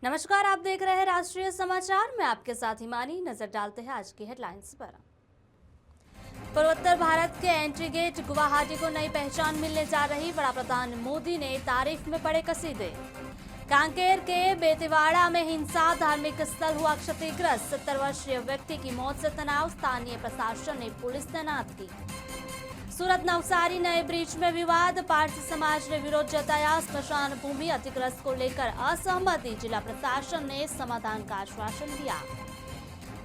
नमस्कार, आप देख रहे हैं राष्ट्रीय समाचार। मैं आपके साथ हिमानी। नजर डालते हैं आज की हेडलाइंस पर। पूर्वोत्तर भारत के एंट्री गेट गुवाहाटी को नई पहचान मिलने जा रही, बड़ा प्रधान मोदी ने तारीफ में पढ़े कसीदे। कांकेर के बेतेवाड़ा में हिंसा, धार्मिक स्थल हुआ क्षतिग्रस्त, 70 वर्षीय व्यक्ति की मौत से तनाव, स्थानीय प्रशासन ने पुलिस तैनात की। सूरत नवसारी नए ब्रिज में विवाद, पारसी समाज ने विरोध जताया, स्मशान भूमि अधिग्रस्त को लेकर असहमति, जिला प्रशासन ने समाधान का आश्वासन दिया।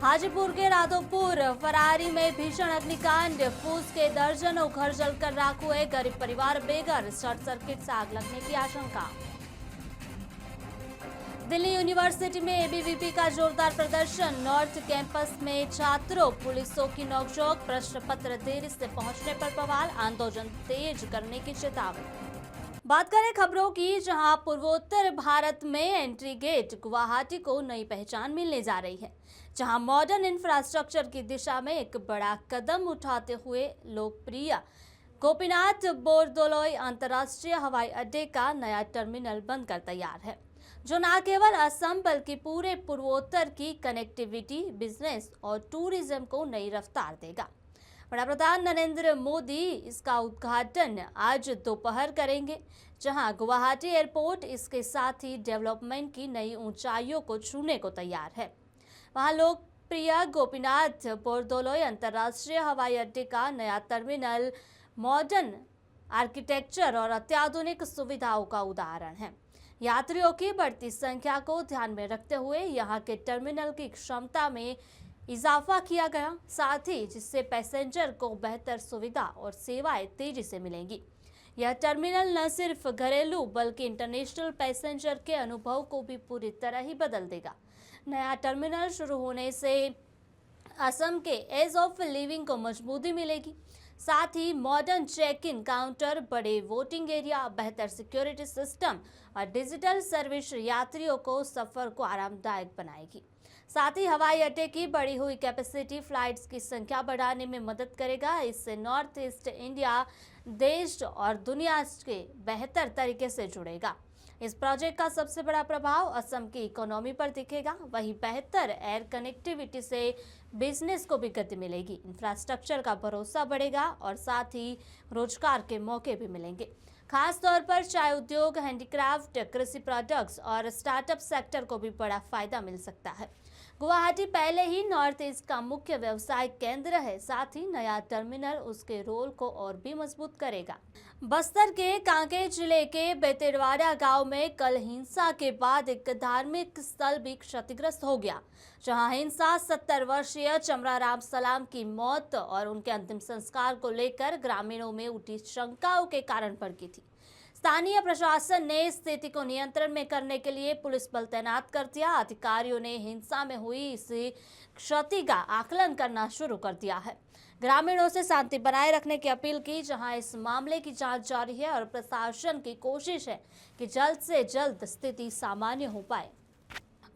हाजीपुर के राधोपुर फरारी में भीषण अग्निकांड, फूस के दर्जनों घर जलकर राख हुए, गरीब परिवार बेघर, शॉर्ट सर्किट से आग लगने की आशंका। दिल्ली यूनिवर्सिटी में एबीवीपी का जोरदार प्रदर्शन, नॉर्थ कैंपस में छात्रों पुलिसों की नोकझोंक, प्रश्न पत्र देरी से पहुंचने पर बवाल, आंदोलन तेज करने की चेतावनी। बात करें खबरों की, जहां पूर्वोत्तर भारत में एंट्री गेट गुवाहाटी को नई पहचान मिलने जा रही है, जहां मॉडर्न इंफ्रास्ट्रक्चर की दिशा में एक बड़ा कदम उठाते हुए लोकप्रिय गोपीनाथ बोरदोलोई अंतर्राष्ट्रीय हवाई अड्डे का नया टर्मिनल बनकर तैयार है, जो न केवल असम बल्कि पूरे पूर्वोत्तर की कनेक्टिविटी, बिजनेस और टूरिज्म को नई रफ्तार देगा। प्रधानमंत्री नरेंद्र मोदी इसका उद्घाटन आज दोपहर करेंगे, जहां गुवाहाटी एयरपोर्ट इसके साथ ही डेवलपमेंट की नई ऊंचाइयों को छूने को तैयार है। वहां लोकप्रिय गोपीनाथ बोरदोलोई अंतर्राष्ट्रीय हवाई अड्डे का नया टर्मिनल मॉडर्न आर्किटेक्चर और अत्याधुनिक सुविधाओं का उदाहरण है। यात्रियों की बढ़ती संख्या को ध्यान में रखते हुए यहां के टर्मिनल की क्षमता में इजाफा किया गया, साथ ही जिससे पैसेंजर को बेहतर सुविधा और सेवाएं तेजी से मिलेंगी। यह टर्मिनल न सिर्फ घरेलू बल्कि इंटरनेशनल पैसेंजर के अनुभव को भी पूरी तरह ही बदल देगा। नया टर्मिनल शुरू होने से असम के एज ऑफ लिविंग को मजबूती मिलेगी, साथ ही मॉडर्न चेक इन काउंटर, बड़े वोटिंग एरिया, बेहतर सिक्योरिटी सिस्टम और डिजिटल सर्विस यात्रियों को सफर को आरामदायक बनाएगी। साथ ही हवाई अड्डे की बढ़ी हुई कैपेसिटी फ्लाइट्स की संख्या बढ़ाने में मदद करेगा। इससे नॉर्थ ईस्ट इंडिया देश और दुनिया के बेहतर तरीके से जुड़ेगा। इस प्रोजेक्ट का सबसे बड़ा प्रभाव असम की इकोनॉमी पर दिखेगा। वहीं बेहतर एयर कनेक्टिविटी से बिजनेस को भी गति मिलेगी, इंफ्रास्ट्रक्चर का भरोसा बढ़ेगा और साथ ही रोजगार के मौके भी मिलेंगे। खास तौर पर चाय उद्योग, हैंडीक्राफ्ट, कृषि प्रोडक्ट्स और स्टार्टअप सेक्टर को भी बड़ा फायदा मिल सकता है। गुवाहाटी पहले ही नॉर्थ ईस्ट का मुख्य व्यवसाय केंद्र है, साथ ही नया टर्मिनल उसके रोल को और भी मजबूत करेगा। बस्तर के कांकेर जिले के बेतेवाड़ा गांव में कल हिंसा के बाद एक धार्मिक स्थल भी क्षतिग्रस्त हो गया, जहां हिंसा 70 वर्षीय चमराराम सलाम की मौत और उनके अंतिम संस्कार को लेकर ग्रामीणों में उठी शंकाओं के कारण भड़की थी। स्थानीय प्रशासन ने स्थिति को नियंत्रण में करने के लिए पुलिस बल तैनात कर दिया। अधिकारियों ने हिंसा में हुई इस क्षति का आकलन करना शुरू कर दिया है। ग्रामीणों से शांति बनाए रखने की अपील की, जहां इस मामले की जांच जारी है और प्रशासन की कोशिश है कि जल्द से जल्द स्थिति सामान्य हो पाए।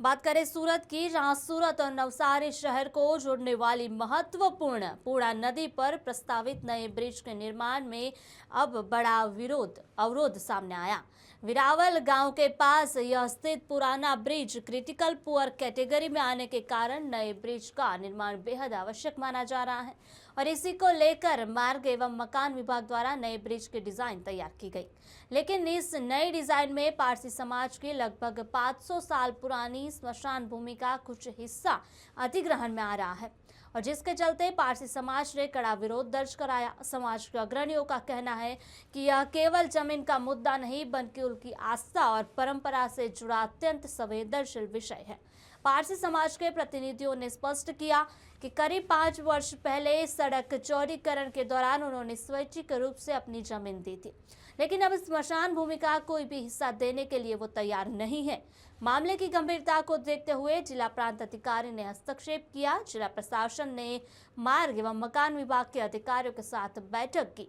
बात करें सूरत की, जहां सूरत और नवसारी शहर को जोड़ने वाली महत्वपूर्ण पूर्णा नदी पर प्रस्तावित नए ब्रिज के निर्माण में अब बड़ा अवरोध सामने आया। विरावल गांव के पास यह स्थित पुराना ब्रिज क्रिटिकल पुअर कैटेगरी में आने के कारण नए ब्रिज का निर्माण बेहद आवश्यक माना जा रहा है और इसी को लेकर मार्ग एवं मकान विभाग द्वारा नए ब्रिज की डिजाइन तैयार की गई। लेकिन इस नए डिजाइन में पारसी समाज की लगभग 500 साल पुरानी स्मशान भूमि का कुछ हिस्सा अधिग्रहण में आ रहा है और जिसके चलते पारसी समाज ने कड़ा विरोध दर्ज कराया। समाज के अग्रणियों का कहना है कि यह केवल जमीन का मुद्दा नहीं बल्कि उनकी आस्था और परंपरा से जुड़ा अत्यंत संवेदनशील विषय है। पारसी समाज के प्रतिनिधियों ने स्पष्ट किया कि करीब 5 वर्ष पहले सड़क चौड़ीकरण के दौरान उन्होंने स्वैच्छिक रूप से अपनी जमीन दी थी, लेकिन अब स्मशान भूमि का कोई भी हिस्सा देने के लिए वो तैयार नहीं है। मामले की गंभीरता को देखते हुए जिला प्रांत अधिकारी ने हस्तक्षेप किया। जिला प्रशासन ने मार्ग एवं मकान विभाग के अधिकारियों के साथ बैठक की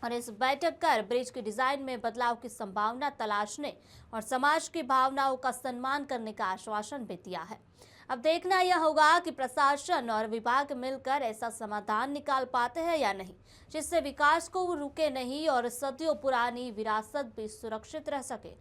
और इस बैठक कर ब्रिज के डिजाइन में बदलाव की संभावना तलाशने और समाज की भावनाओं का सम्मान करने का आश्वासन भी दिया है। अब देखना यह होगा कि प्रशासन और विभाग मिलकर ऐसा समाधान निकाल पाते हैं या नहीं, जिससे विकास को रुके नहीं और सदियों पुरानी विरासत भी सुरक्षित रह सके।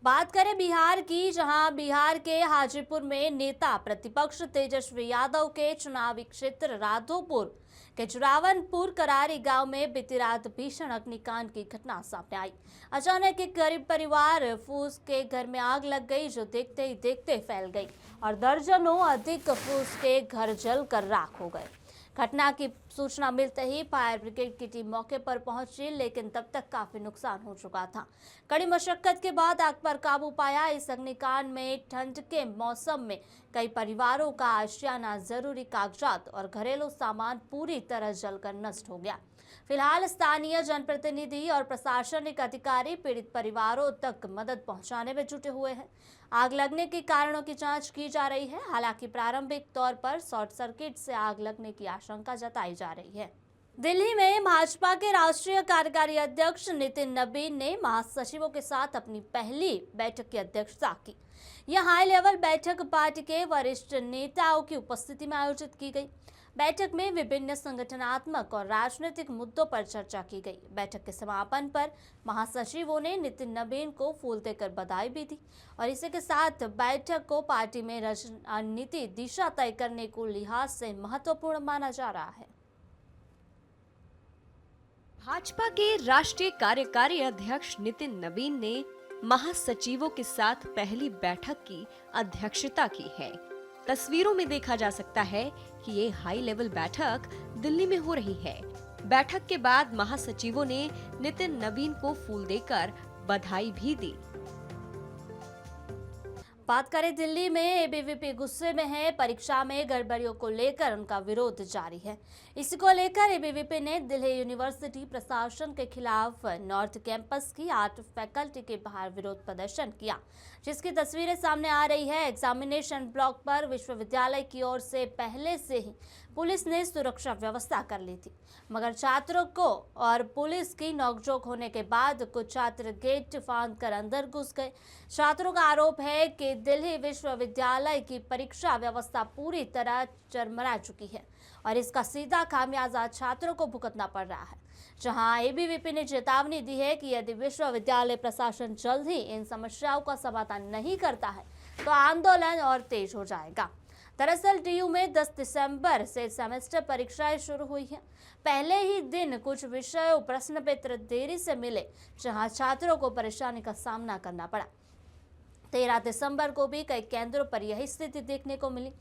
बात करें बिहार की, जहां बिहार के हाजीपुर में नेता प्रतिपक्ष तेजस्वी यादव के चुनावी क्षेत्र राधोपुर के जुरावनपुर करारी गांव में बीती रात भीषण अग्निकांड की घटना सामने आई। अचानक एक गरीब परिवार फूस के घर में आग लग गई, जो देखते ही देखते फैल गई और दर्जनों अधिक फूस के घर जलकर राख हो गए। घटना की सूचना मिलते ही फायर ब्रिगेड की टीम मौके पर पहुंची, लेकिन तब तक काफी नुकसान हो चुका था। कड़ी मशक्कत के बाद आग पर काबू पाया। इस अग्निकांड में ठंड के मौसम में कई परिवारों का आशियाना, जरूरी कागजात और घरेलू सामान पूरी तरह जलकर नष्ट हो गया। फिलहाल स्थानीय जनप्रतिनिधि और प्रशासनिक अधिकारी पीड़ित परिवारों तक मदद पहुंचाने में जुटे हुए हैं। आग लगने के कारणों की जांच की जा रही है। हालांकि प्रारंभिक तौर पर शॉर्ट सर्किट से आग लगने की आशंका जताई जा रही है। दिल्ली में भाजपा के राष्ट्रीय कार्यकारी अध्यक्ष नितिन नबीन ने महासचिवों के साथ अपनी पहली बैठक की अध्यक्षता की। यह हाई लेवल बैठक पार्टी के वरिष्ठ नेताओं की उपस्थिति में आयोजित की गई। बैठक में विभिन्न संगठनात्मक और राजनीतिक मुद्दों पर चर्चा की गई। बैठक के समापन पर महासचिवों ने नितिन नबीन को फूल देकर बधाई भी दी और इसी के साथ बैठक को पार्टी में रणनीति दिशा तय करने को लिहाज से महत्वपूर्ण माना जा रहा है। भाजपा के राष्ट्रीय कार्यकारी अध्यक्ष नितिन नबीन ने महासचिवों के साथ पहली बैठक की अध्यक्षता की है। तस्वीरों में देखा जा सकता है कि ये हाई लेवल बैठक दिल्ली में हो रही है। बैठक के बाद महासचिवों ने नितिन नबीन को फूल देकर बधाई भी दी। बात करें दिल्ली में, एबीवीपी गुस्से में है। परीक्षा में गड़बड़ियों को लेकर उनका विरोध जारी है। इसी को लेकर एबीवीपी ने दिल्ली यूनिवर्सिटी प्रशासन के खिलाफ नॉर्थ कैंपस की 8 फैकल्टी के बाहर विरोध प्रदर्शन किया, जिसकी तस्वीरें सामने आ रही है। एग्जामिनेशन ब्लॉक पर विश्वविद्यालय की ओर से पहले से ही पुलिस ने सुरक्षा व्यवस्था कर ली थी, मगर छात्रों को और पुलिस की नोकझोंक होने के बाद कुछ छात्र गेट फांदकर अंदर घुस गए। छात्रों का आरोप है कि दिल्ली विश्वविद्यालय की परीक्षा व्यवस्था पूरी तरह चरमरा चुकी है और इसका सीधा खामियाजा छात्रों को भुगतना पड़ रहा है। जहां एबीवीपी ने चेतावनी दी है कि यदि विश्वविद्यालय प्रशासन जल्द ही इन समस्याओं का समाधान नहीं करता है तो आंदोलन और तेज हो जाएगा। दरअसल डीयू में 10 दिसंबर से सेमेस्टर परीक्षाएं शुरू हुई हैं। पहले ही दिन कुछ विषयों प्रश्न पत्र देरी से मिले, जहां छात्रों को परेशानी का सामना करना पड़ा। 13 दिसंबर को भी कई केंद्रों पर यही स्थिति देखने को मिली।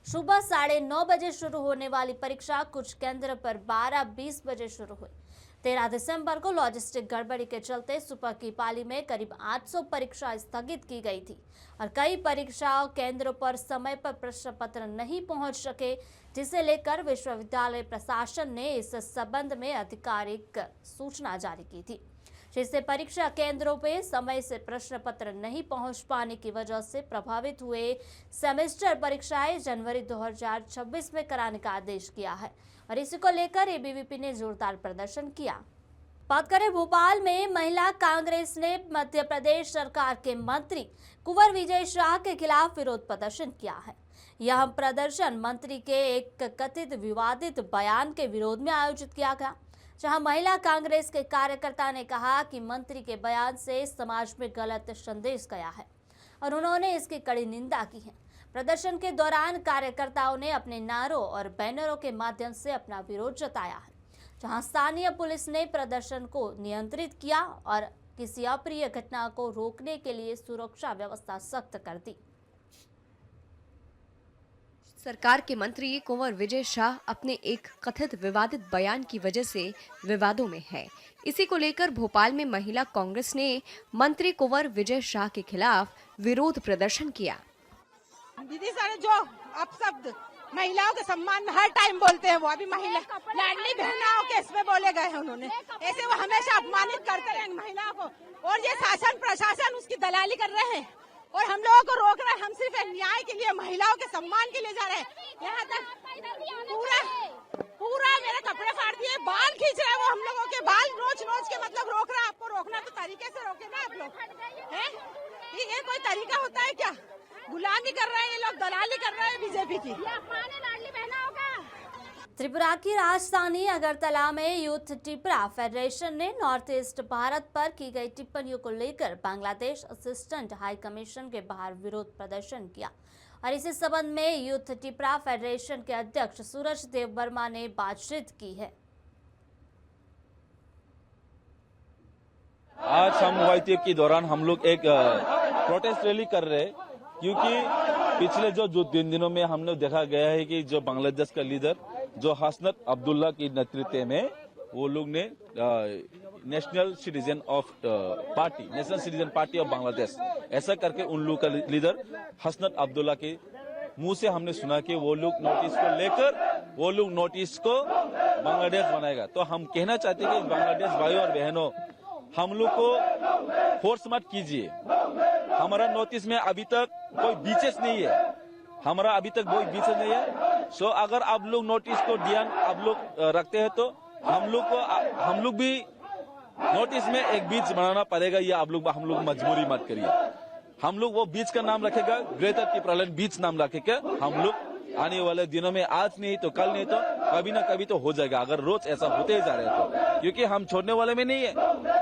सुबह 9:30 बजे शुरू होने वाली परीक्षा कुछ केंद्र पर 12:20 बजे शुरू हुई। 13 दिसंबर को लॉजिस्टिक गड़बड़ी के चलते सुबह की पाली में करीब 800 परीक्षा स्थगित की गई थी और कई परीक्षा केंद्रों पर समय पर प्रश्न पत्र नहीं पहुंच सके, जिसे लेकर विश्वविद्यालय प्रशासन ने इस संबंध में आधिकारिक सूचना जारी की थी, जिससे परीक्षा केंद्रों पे समय से प्रश्न पत्र नहीं पहुंच पाने की वजह से प्रभावित हुए सेमेस्टर परीक्षाएं जनवरी 2026 में कराने का आदेश किया है और इसी को लेकर एबीवीपी ने जोरदार प्रदर्शन किया। बात करें भोपाल में, महिला कांग्रेस ने मध्य प्रदेश सरकार के मंत्री कुंवर विजय शाह के खिलाफ विरोध प्रदर्शन किया है। यह प्रदर्शन मंत्री के एक कथित विवादित बयान के विरोध में आयोजित किया गया, जहां महिला कांग्रेस के कार्यकर्ता ने कहा कि मंत्री के बयान से समाज में गलत संदेश गया है और उन्होंने इसकी कड़ी निंदा की है। प्रदर्शन के दौरान कार्यकर्ताओं ने अपने नारों और बैनरों के माध्यम से अपना विरोध जताया है, जहां स्थानीय पुलिस ने प्रदर्शन को नियंत्रित किया और किसी अप्रिय घटना को रोकने के लिए सुरक्षा व्यवस्था सख्त कर दी। सरकार के मंत्री कुंवर विजय शाह अपने एक कथित विवादित बयान की वजह से विवादों में है। इसी को लेकर भोपाल में महिला कांग्रेस ने मंत्री कुंवर विजय शाह के खिलाफ विरोध प्रदर्शन किया। दीदी सर जो अपशब्द महिलाओं के सम्मान में हर टाइम बोलते हैं, वो अभी महिला लाडली बहनाओं के इसमें बोले गए हैं उन्होंने। ऐसे वो हमेशा अपमानित करते हैं महिलाओं को और ये शासन प्रशासन उसकी दलाली कर रहे हैं और हम लोगों को रोक रहे हैं। हम सिर्फ न्याय के लिए, महिलाओं के सम्मान के लिए जा रहे हैं। यहाँ तक पूरा पूरा मेरे कपड़े फाड़ दिए, बाल खींच रहा है वो, हम लोगों के बाल नोच नोच के मतलब रोक रहा है। आपको रोकना तो तरीके से रोके ना आप लोग, हैं? ये कोई तरीका होता है क्या? गुलामी कर रहे हैं ये लोग, दलाली कर रहे हैं बीजेपी की। त्रिपुरा की राजधानी अगरतला में यूथ त्रिपुरा फेडरेशन ने नॉर्थ ईस्ट भारत पर की गई टिप्पणियों को लेकर बांग्लादेश असिस्टेंट हाई कमीशन के बाहर विरोध प्रदर्शन किया और इसी संबंध में यूथ त्रिपुरा फेडरेशन के अध्यक्ष सूरज देव वर्मा ने बातचीत की है। आज हम वाईटीएफ के दौरान हम लोग एक प्रोटेस्ट रैली कर रहे हैं, क्योंकि पिछले जो 3 दिनों में हमने देखा गया है कि जो बांग्लादेश का लीडर जो हसनत अब्दुल्ला के नेतृत्व में वो लोग ने national citizen party of Bangladesh ऐसा करके उन लोग का लीडर हसनत अब्दुल्ला के मुंह से हमने सुना कि वो लोग नोटिस को लेकर वो लोग नोटिस को बांग्लादेश बनाएगा। तो हम कहना चाहते हैं कि बांग्लादेश भाइयों और बहनों, हम लोग को फोर्स मत कीजिए। हमारा नोटिस में अभी तक कोई बीचेस नहीं है, हमारा अभी तक कोई बीचेस नहीं है। सो अगर आप लोग नोटिस को ध्यान आप लोग रखते हैं तो हम लोग भी नोटिस में एक बीच बनाना पड़ेगा। ये हम लोग मजबूरी मत करिए। हम लोग वो बीच का नाम रखेगा, ग्रेटर त्रिपुरालैंड बीच नाम रखेगा। हम लोग आने वाले दिनों में आज नहीं तो कल नहीं तो कभी ना कभी तो हो जाएगा, अगर रोज ऐसा होते ही जा रहे तो, क्योंकि हम छोड़ने वाले में नहीं है,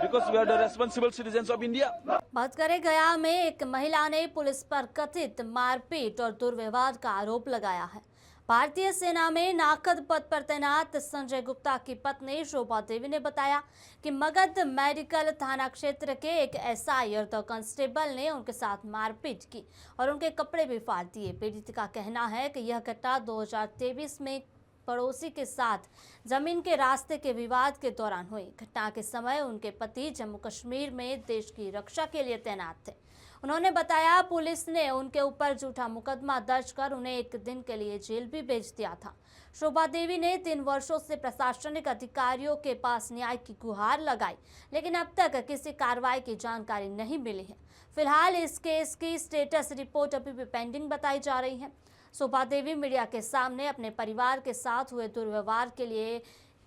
because we are the responsible citizen of India. बात करें गया में एक महिला ने पुलिस पर कथित मारपीट और दुर्व्यवहार का आरोप लगाया है। भारतीय सेना में नाकद पद पर तैनात संजय गुप्ता की पत्नी शोभा देवी ने बताया कि मगध मेडिकल थाना क्षेत्र के एक एसआई और 2 कांस्टेबल ने उनके साथ मारपीट की और उनके कपड़े भी फाड़ दिए। पीड़ित का कहना है कि यह घटना 2023 में पड़ोसी के साथ जमीन के रास्ते के विवाद के दौरान हुई। घटना के समय उनके पति जम्मू कश्मीर में देश की रक्षा के लिए तैनात थे। उन्होंने बताया पुलिस ने उनके ऊपर झूठा मुकदमा दर्ज कर उन्हें 1 दिन के लिए जेल भी भेज दिया था। शोभा देवी ने 3 वर्षों से प्रशासनिक अधिकारियों के पास न्याय की गुहार लगाई, लेकिन अब तक किसी कार्रवाई की जानकारी नहीं मिली है। फिलहाल इस केस की स्टेटस रिपोर्ट अभी भी पेंडिंग बताई जा रही है। शोभा देवी मीडिया के सामने अपने परिवार के साथ हुए दुर्व्यवहार के लिए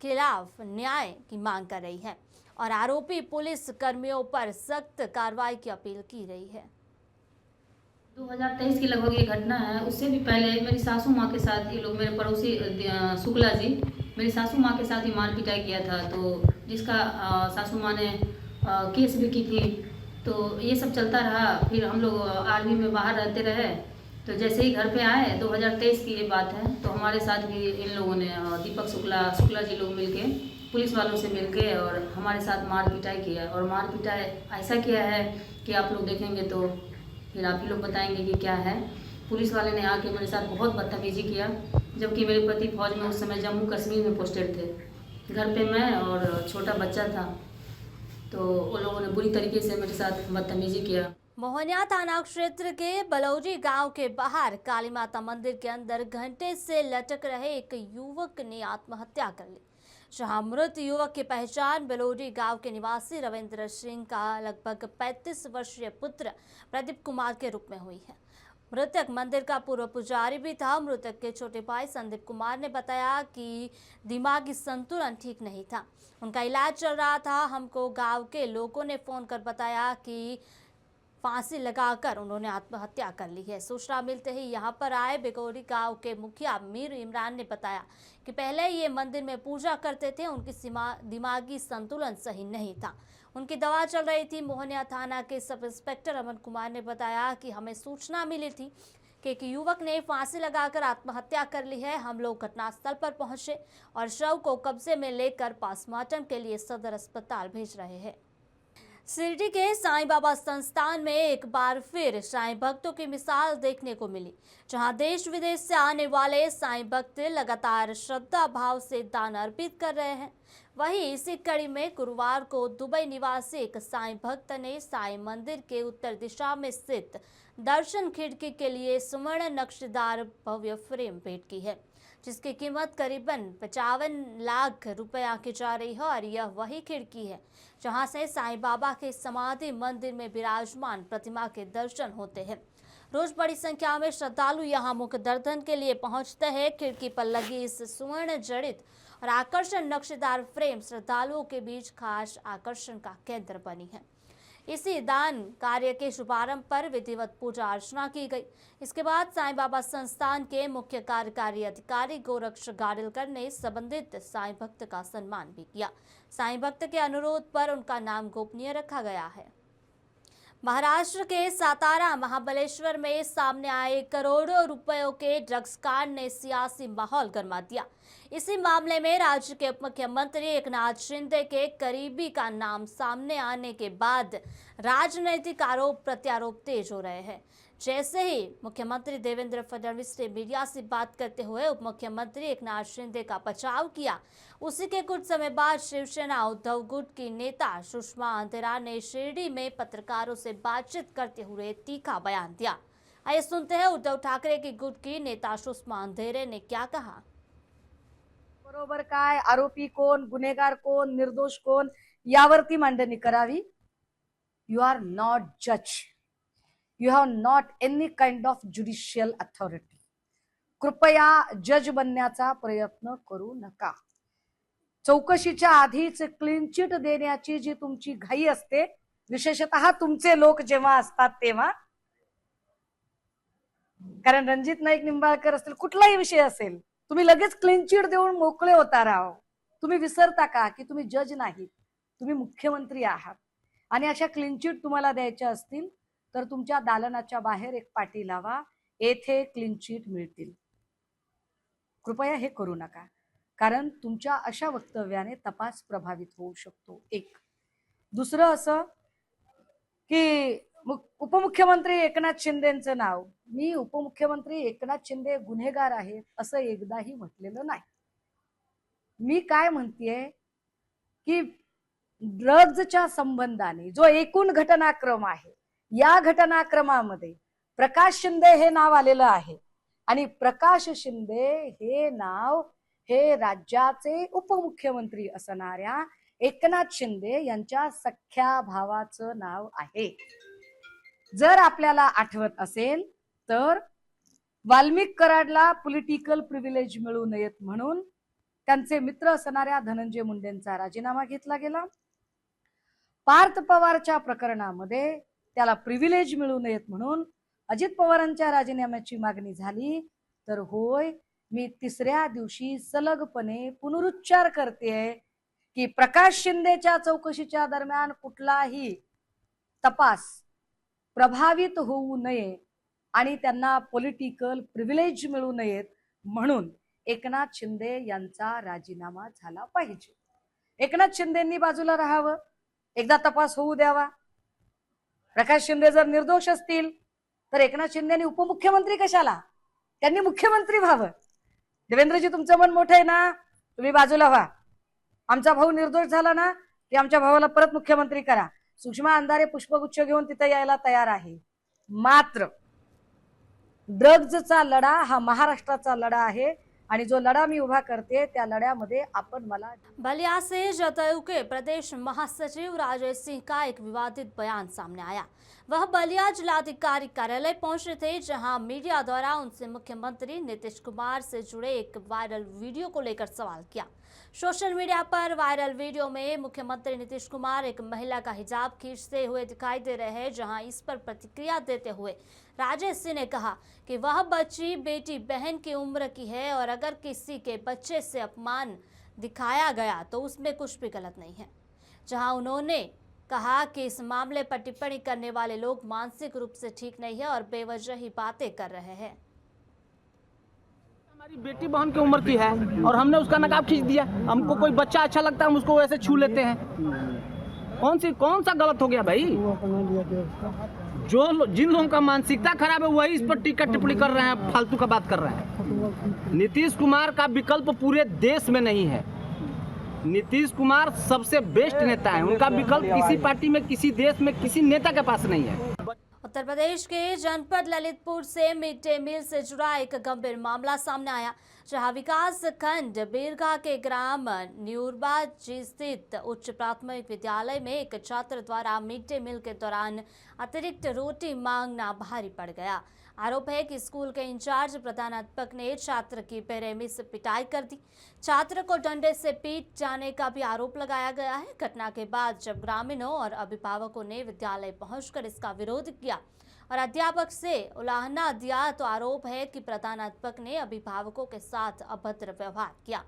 खिलाफ न्याय की मांग कर रही है और आरोपी पुलिस कर्मियों पर सख्त कार्रवाई की अपील की रही है। 2023 की लगभग ये घटना है। उससे भी पहले मेरी सासू माँ के साथ ये लोग, मेरे पड़ोसी शुक्ला जी, मेरी सासू माँ के साथ ही मार पिटाई किया था, तो जिसका सासू माँ ने केस भी की थी। तो ये सब चलता रहा। फिर हम लोग आर्मी में बाहर रहते रहे, तो जैसे ही घर पे आए 2023 की ये बात है, तो हमारे साथ भी इन लोगों ने दीपक शुक्ला जी लोग मिलके पुलिस वालों से मिलके और हमारे साथ मार पिटाई किया। और मार पिटाई ऐसा किया है कि आप लोग देखेंगे तो फिर आप ही लोग बताएंगे कि क्या है। पुलिस वाले ने आके मेरे साथ बहुत बदतमीजी किया, जबकि मेरे पति फौज में उस समय जम्मू कश्मीर में पोस्टेड थे। घर पे मैं और छोटा बच्चा था, तो उन लोगों ने बुरी तरीके से मेरे साथ बदतमीजी किया। मोहनिया थाना क्षेत्र के बलौरी गांव के बाहर काली माता मंदिर के अंदर घंटे से लटक रहे एक युवक ने आत्महत्या कर ली। जहां मृत युवक की पहचान बलौरी गांव के निवासी रविंद्र सिंह का लगभग 35 वर्षीय पुत्र प्रदीप कुमार के रूप में हुई है। मृतक मंदिर का पूर्व पुजारी भी था। मृतक के छोटे भाई संदीप कुमार ने बताया कि दिमागी संतुलन ठीक नहीं था, उनका इलाज चल रहा था। हमको गांव के लोगों ने फोन कर बताया कि फांसी लगाकर उन्होंने आत्महत्या कर ली है। सूचना मिलते ही यहां पर आए बेगौरी गांव के मुखिया मीर इमरान ने बताया कि पहले ये मंदिर में पूजा करते थे, उनकी दिमागी संतुलन सही नहीं था, उनकी दवा चल रही थी। मोहनिया थाना के सब इंस्पेक्टर अमन कुमार ने बताया कि हमें सूचना मिली थी कि एक युवक ने फांसी लगाकर आत्महत्या कर ली है। हम लोग घटनास्थल पर पहुंचे और शव को कब्जे में लेकर पोस्टमार्टम के लिए सदर अस्पताल भेज रहे हैं। शिरडी के साईं बाबा संस्थान में एक बार फिर साईं भक्तों की मिसाल देखने को मिली, जहां देश विदेश से आने वाले साईं भक्त लगातार श्रद्धा भाव से दान अर्पित कर रहे हैं। वहीं इसी कड़ी में गुरुवार को दुबई निवासी एक साईं भक्त ने साईं मंदिर के उत्तर दिशा में स्थित दर्शन खिड़की के लिए स्वर्ण नक्शेदार भव्य फ्रेम भेंट की है, जिसकी कीमत करीबन 55 लाख रुपया की जा रही है। और यह वही खिड़की है जहां से साईं बाबा के समाधि मंदिर में विराजमान प्रतिमा के दर्शन होते हैं। रोज बड़ी संख्या में श्रद्धालु यहां मुख्य दर्शन के लिए पहुंचते हैं। खिड़की पर लगी इस स्वर्ण जड़ित और आकर्षण नक्शेदार फ्रेम श्रद्धालुओं के बीच खास आकर्षण का केंद्र बनी है। इसी दान कार्य के शुभारंभ पर विधिवत पूजा अर्चना की गई। इसके बाद साईं बाबा संस्थान के मुख्य कार्यकारी अधिकारी गोरक्ष गाडेलकर ने संबंधित साईं भक्त का सम्मान भी किया। साईं भक्त के अनुरोध पर उनका नाम गोपनीय रखा गया है। महाराष्ट्र के सातारा महाबलेश्वर में सामने आए करोड़ों रुपयों के ड्रग्स कांड ने सियासी माहौल गर्मा दिया। इसी मामले में राज्य के उप मुख्यमंत्री एकनाथ शिंदे के करीबी का नाम सामने आने के बाद राजनीतिक आरोप प्रत्यारोप तेज हो रहे हैं। जैसे ही मुख्यमंत्री देवेंद्र फडणवीस ने मीडिया से बात करते हुए उप मुख्यमंत्री एकनाथ शिंदे का बचाव किया, उसी के कुछ समय बाद शिवसेना उद्धव गुट की नेता सुषमा अंधेरा ने शिरडी में पत्रकारों से बातचीत करते हुए तीखा बयान दिया। आइए सुनते हैं उद्धव ठाकरे की गुट की नेता सुषमा अंधेरे ने क्या कहा। बरोबर काय, आरोपी कोण, गुन्हेगार कोण, निर्दोष कोण यावरती मांडणी करावी. यू आर नॉट जज, you have not any kind of judicial authority. कृपया जज बनण्याचा प्रयत्न करू नका. चौकशीच्या आधीच क्लीन चिट देण्याची जी तुमची घाई असते, विशेषतः तुमचे लोक जेव्हा असतात तेव्हा, कारण रणजित नाईक निंबाळकर असतील, कुठलाही विषय असेल, तुम्ही लगेच क्लीन चिट देऊन मोकळे होता राव. तुम्ही विसरता का की तुम्ही जज नाही, तुम्ही मुख्यमंत्री आहात. आणि अशा क्लीन चिट तुम्हाला द्यायच्या असतील तर तुमच्या दालनाच्या बाहेर एक पाटी लावा, येथे क्लीन चिट मिळतील. कृपया हे करू नका, कारण तुमच्या अशा वक्तव्याने तपास प्रभावित होऊ शकतो. एक दुसरं असं की उपमुख्यमंत्री एकनाथ शिंदेचं नाव, मी उपमुख्यमंत्री एकनाथ शिंदे गुन्हेगार आहेत असं एकदाही म्हटलेलं नाही. मी काय म्हणतेय की ड्रग्जच्या संबंधाने जो एकूण घटनाक्रम आहे, या घटनाक्रमामध्ये प्रकाश शिंदे हे नाव आलेलं आहे. आणि प्रकाश शिंदे हे नाव हे राज्याचे उपमुख्यमंत्री असणाऱ्या एकनाथ शिंदे यांच्या सख्या भावाचं नाव आहे. जर आपल्याला आठवत असेल तर वाल्मिक कराडला पॉलिटिकल प्रिव्हिलेज मिळू नयेत म्हणून त्यांचे मित्र असणाऱ्या धनंजय मुंडेंचा राजीनामा घेतला गेला. पार्थ पवारच्या प्रकरणामध्ये त्याला प्रिव्हिलेज मिळू नयेत म्हणून अजित पवारांच्या राजीनाम्याची मागणी झाली. तर होय, मी तिसऱ्या दिवशी सलगपणे पुनरुच्चार करतेय की प्रकाश शिंदेच्या चौकशीच्या दरम्यान कुठलाही तपास प्रभावित होऊ नये आणि त्यांना पॉलिटिकल प्रिव्हिलेज मिळू नयेत म्हणून एकनाथ शिंदे यांचा राजीनामा झाला पाहिजे. एकनाथ शिंदेंनी बाजूला राहावं, एकदा तपास होऊ द्यावा. प्रकाश शिंदे जर निर्दोष असतील तर एकनाथ शिंदेनी उपमुख्यमंत्री कशाला, त्यांनी मुख्यमंत्री व्हावं. देवेंद्रजी, तुमचं मन मोठं आहे ना, तुम्ही बाजूला व्हा. आमचा भाऊ निर्दोष झाला ना की आमच्या भावाला परत मुख्यमंत्री करा. सुषमा अंधारे पुष्पगुच्छ घेऊन तिथे यायला तयार आहे. मात्र ड्रग्जचा लढा हा महाराष्ट्राचा लढा आहे आणि जो लढा मी उभा करते त्या लढ्यामध्ये आपण मला. बलिया से जदयू के प्रदेश महासचिव राजेश सिंह का एक विवादित बयान सामने आया। वह बलिया जिलाधिकारी कार्यालय पहुंचे थे, जहां मीडिया द्वारा उनसे मुख्यमंत्री नीतीश कुमार से जुड़े एक वायरल वीडियो को लेकर सवाल किया। सोशल मीडिया पर वायरल वीडियो में मुख्यमंत्री नीतीश कुमार एक महिला का हिजाब खींचते हुए दिखाई दे रहे हैं, जहां इस पर प्रतिक्रिया देते हुए राजेश सिंह ने कहा कि वह बच्ची बेटी बहन की उम्र की है और अगर किसी के बच्चे से अपमान दिखाया गया तो उसमें कुछ भी गलत नहीं है। जहां उन्होंने कहा कि इस मामले पर टिप्पणी करने वाले लोग मानसिक रूप से ठीक नहीं है और बेवजह ही बातें कर रहे हैं। हमारी बेटी बहन की उम्र की है और हमने उसका नकाब खींच दिया। हमको कोई बच्चा अच्छा लगता है हम उसको वैसे छू लेते हैं। कौन सा गलत हो गया भाई? जिन लोगों का मानसिकता खराब है वही इस पर टीका टिप्पणी कर रहे हैं, फालतू का बात कर रहे हैं। नीतीश कुमार का विकल्प पूरे देश में नहीं है। नीतीश कुमार सबसे बेस्ट नेता है, उनका विकल्प किसी पार्टी में, किसी देश में, किसी नेता के पास नहीं है। उत्तर प्रदेश के जनपद ललितपुर से मिड डे मील से जुड़ा एक गंभीर मामला सामने आया, जहां विकास खंड बीरगा के ग्राम न्यूरबा जी स्थित उच्च प्राथमिक विद्यालय में एक छात्र द्वारा मिड डे मील के दौरान अतिरिक्त रोटी मांगना भारी पड़ गया। आरोप है कि स्कूल के इंचार्ज प्रधानाध्यापक ने छात्र की बेरहमी से पिटाई कर दी। छात्र को डंडे से पीट जाने का भी आरोप लगाया गया है। घटना के बाद जब ग्रामीणों और अभिभावकों ने विद्यालय पहुंचकर इसका विरोध किया और अध्यापक से उलाहना दिया, तो आरोप है कि प्रधानाध्यापक ने अभिभावकों के साथ अभद्र व्यवहार किया।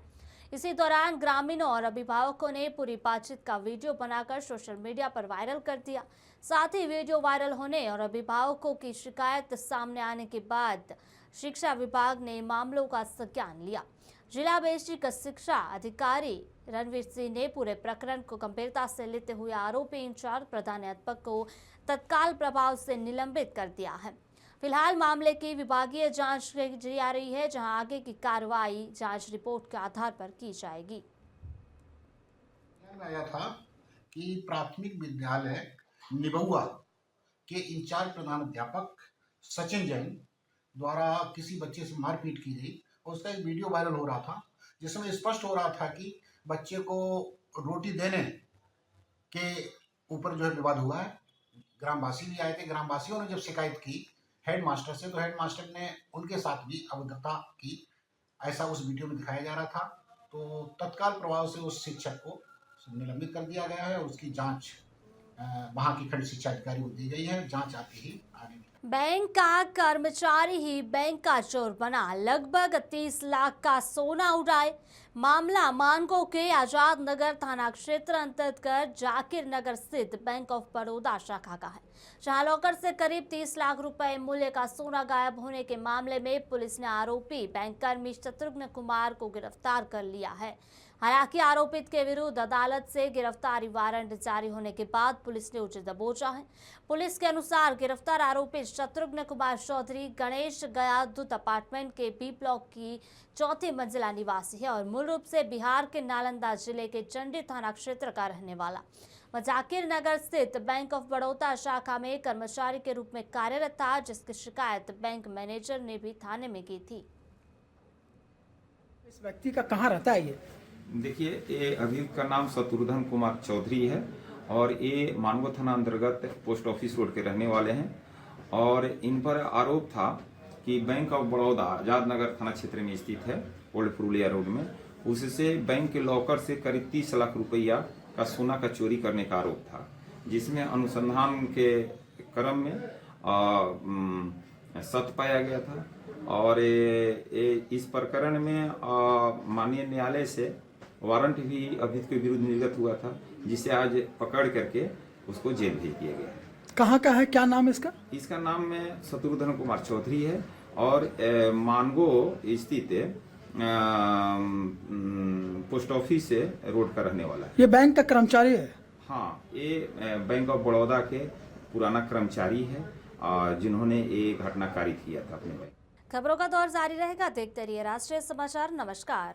इसी दौरान ग्रामीणों और अभिभावकों ने पूरी बातचीत का वीडियो बनाकर सोशल मीडिया पर वायरल कर दिया। साथ ही वीडियो वायरल होने और अभिभावकों की शिकायत सामने आने के बाद शिक्षा विभाग ने मामलों का संज्ञान लिया। जिला बेसिक शिक्षा अधिकारी रणवीर सिंह ने पूरे प्रकरण को गंभीरता से लेते हुए आरोपी इंचार्ज प्रधानाध्यापक को तत्काल प्रभाव से निलंबित कर दिया है। फिलहाल मामले की विभागीय जांच की जा रही है, जहां आगे की कार्रवाई जांच रिपोर्ट के आधार पर की जाएगी। आया था कि प्राथमिक विद्यालय निबुआ के इंचार्ज प्रधानाध्यापक सचिन जैन द्वारा किसी बच्चे से मारपीट की गई और उसका एक वीडियो वायरल हो रहा था, जिसमें स्पष्ट हो रहा था कि बच्चे को रोटी देने के ऊपर जो है विवाद हुआ है। ग्रामवासी भी आए थे। ग्रामवासियों ने जब शिकायत की हेडमास्टर से, तो हेडमास्टर ने उनके साथ भी अवगतता की, ऐसा उस वीडियो में दिखाया जा रहा था। तो तत्काल प्रभाव से उस शिक्षक को निलंबित कर दिया गया है। उसकी जांच वहां की खंड शिक्षा अधिकारी को दी गई है। जांच आती ही आगे। बैंक का कर्मचारी ही बैंक का चोर बना, लगभग 30 लाख का सोना उड़ाए। मामला मानगो के आजाद नगर थाना क्षेत्र अंतर्गत जाकिर नगर स्थित बैंक ऑफ बड़ौदा शाखा का है, जहां लॉकर से करीब 30 लाख रुपए मूल्य का सोना गायब होने के मामले में पुलिस ने आरोपी बैंक कर्मी शत्रुघ्न कुमार को गिरफ्तार कर लिया है। हालांकि आरोपित के विरुद्ध अदालत से गिरफ्तारी वारंट जारी होने के बाद पुलिस ने उसे दबोचा है। पुलिस के अनुसार गिरफ्तार आरोपी शत्रुघ्न कुमार चौधरी गणेश गया दूत अपार्टमेंट के बी ब्लॉक की 4थी मंजिला निवासी है और मूल रूप से बिहार के नालंदा जिले के चंडी थाना क्षेत्र का रहने वाला। वह जाकिर नगर स्थित बैंक ऑफ बड़ौदा शाखा में कर्मचारी के रूप में कार्यरत था, जिसकी शिकायत बैंक मैनेजर ने भी थाने में की थी। इस व्यक्ति का कहाँ रहता है? ये देखिए, ये अभियुक्त का नाम शत्रुघ्न कुमार चौधरी है और ये मानगो थाना अंतर्गत पोस्ट ऑफिस रोड के रहने वाले हैं और इन पर आरोप था कि बैंक ऑफ बड़ौदा आजाद नगर थाना क्षेत्र में स्थित है, ओल्ड पुरुलिया रोड में, उससे बैंक के लॉकर से करीब 30 लाख रुपया का सोना का चोरी करने का आरोप था, जिसमें अनुसंधान के क्रम में सत्य पाया गया था। और इस प्रकरण में माननीय न्यायालय से वारंट भी अभियुक्त के विरुद्ध निर्गत हुआ था, जिसे आज पकड़ करके उसको जेल भेज दिया गया है। कहाँ का है, क्या नाम है इसका? इसका नाम में शत्रुघ्न कुमार चौधरी है और मानगो स्थित पोस्ट ऑफिस से रोड का रहने वाला है। ये बैंक का कर्मचारी है? हाँ, ये बैंक ऑफ बड़ौदा के पुराना कर्मचारी है जिन्होंने ये घटना कारित किया था अपने बैंक। खबरों का दौर जारी रहेगा, देखते रहिए राष्ट्रीय समाचार। नमस्कार।